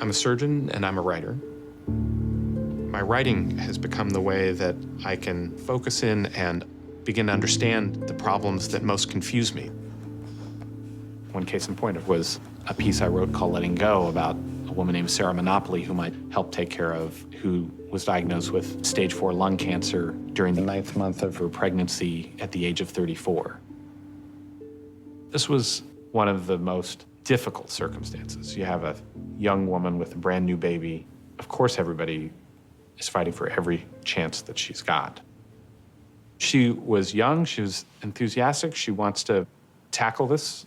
I'm a surgeon and I'm a writer. My writing has become the way that I can focus in and begin to understand the problems that most confuse me. One case in point was a piece I wrote called Letting Go about a woman named Sarah Monopoly who might help take care of, who was diagnosed with stage 4 lung cancer during the 9th month of her pregnancy at the age of 34. This was one of the most difficult circumstances. You have a young woman with a brand new baby. Of course, everybody is fighting for every chance that she's got. She was young, she was enthusiastic, she wants to tackle this.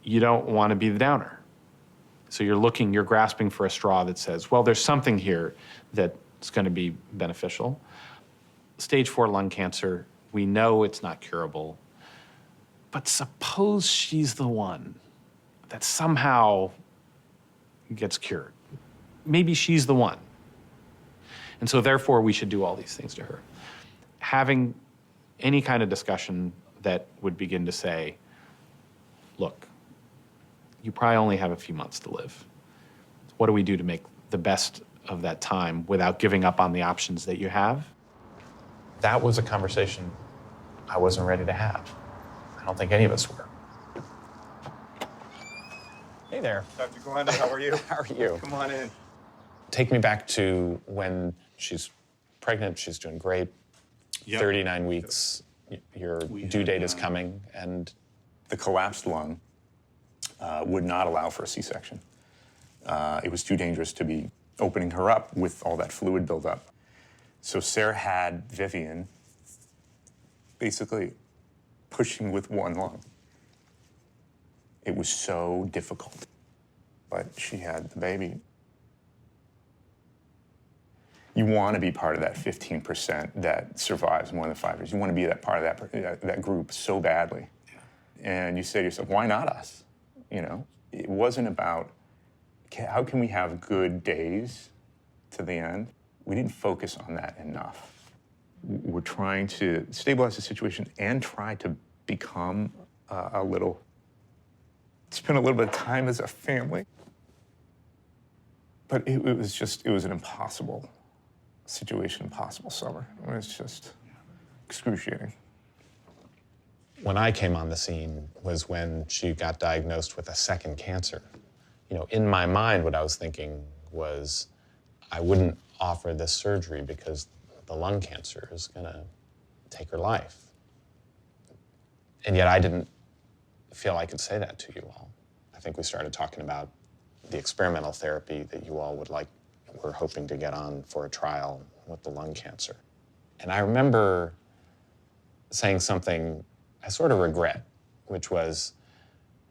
You don't want to be the downer. So you're grasping for a straw that says, well, there's something here that's going to be beneficial. Stage 4 lung cancer, we know it's not curable, but suppose she's the one that somehow gets cured. Maybe she's the one. And so therefore we should do all these things to her. Having any kind of discussion that would begin to say, look, you probably only have a few months to live. What do we do to make the best of that time without giving up on the options that you have? That was a conversation I wasn't ready to have. I don't think any of us were. Hey there. Dr. Glenda, how are you? How are you? Come on in. Take me back to when she's pregnant, she's doing great. Yep. 39 weeks, your due date is coming, and The collapsed lung would not allow for a C-section. It was too dangerous to be opening her up with all that fluid buildup. So Sarah had Vivian basically pushing with one lung. It was so difficult, but she had the baby. You want to be part of that 15% that survives more than 5 years. You want to be that part of that group so badly. Yeah. And you say to yourself, why not us? You know, it wasn't about how can we have good days to the end. We didn't focus on that enough. We're trying to stabilize the situation and try to become spend a little bit of time as a family. But it was an impossible situation, impossible summer. It was just excruciating. when I came on the scene was when she got diagnosed with a second cancer. You know, in my mind, what I was thinking was I wouldn't offer this surgery because the lung cancer is gonna take her life. And yet I didn't feel I could say that to you all. I think we started talking about the experimental therapy that you all were hoping to get on for a trial with the lung cancer. And I remember saying something I sort of regret, which was,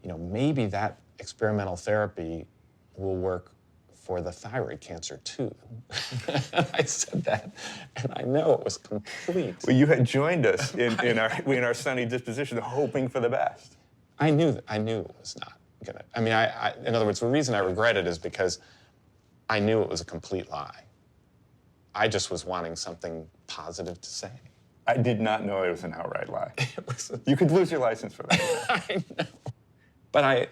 you know, maybe that experimental therapy will work for the thyroid cancer too. I said that, and I know it was complete. Well, you had joined us in our sunny disposition, hoping for the best. I knew it was not gonna. I mean, in other words, the reason I regret it is because I knew it was a complete lie. I just was wanting something positive to say. I did not know it was an outright lie. You could lose your license for that. I know. But I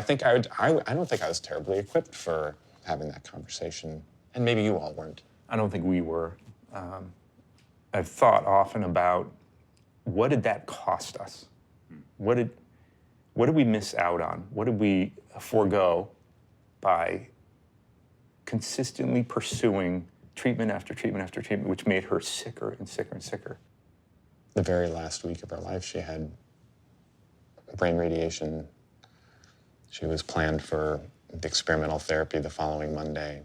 think I don't think I was terribly equipped for having that conversation. And maybe you all weren't. I don't think we were. I've thought often about what did that cost us? What did we miss out on? What did we forego by consistently pursuing treatment after treatment after treatment, which made her sicker and sicker and sicker? The very last week of her life, she had brain radiation. She was planned for the experimental therapy the following Monday.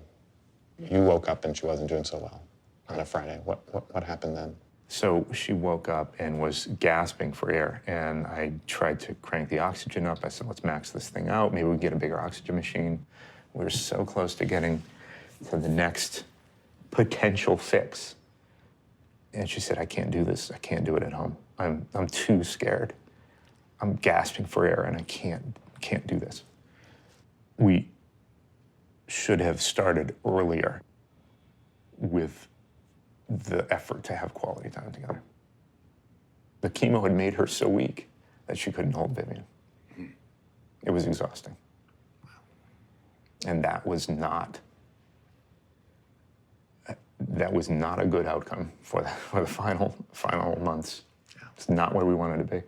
You woke up and she wasn't doing so well on a Friday. What happened then? So she woke up and was gasping for air, and I tried to crank the oxygen up. I said, let's max this thing out. Maybe we can get a bigger oxygen machine. We were so close to getting to the next potential fix. And she said, I can't do this. I can't do it at home. I'm too scared. I'm gasping for air, and I can't do this. We should have started earlier with the effort to have quality time together. The chemo had made her so weak that she couldn't hold Vivian. It was exhausting. And that was not that was not a good outcome for the final months. Yeah. It's not where we wanted to be.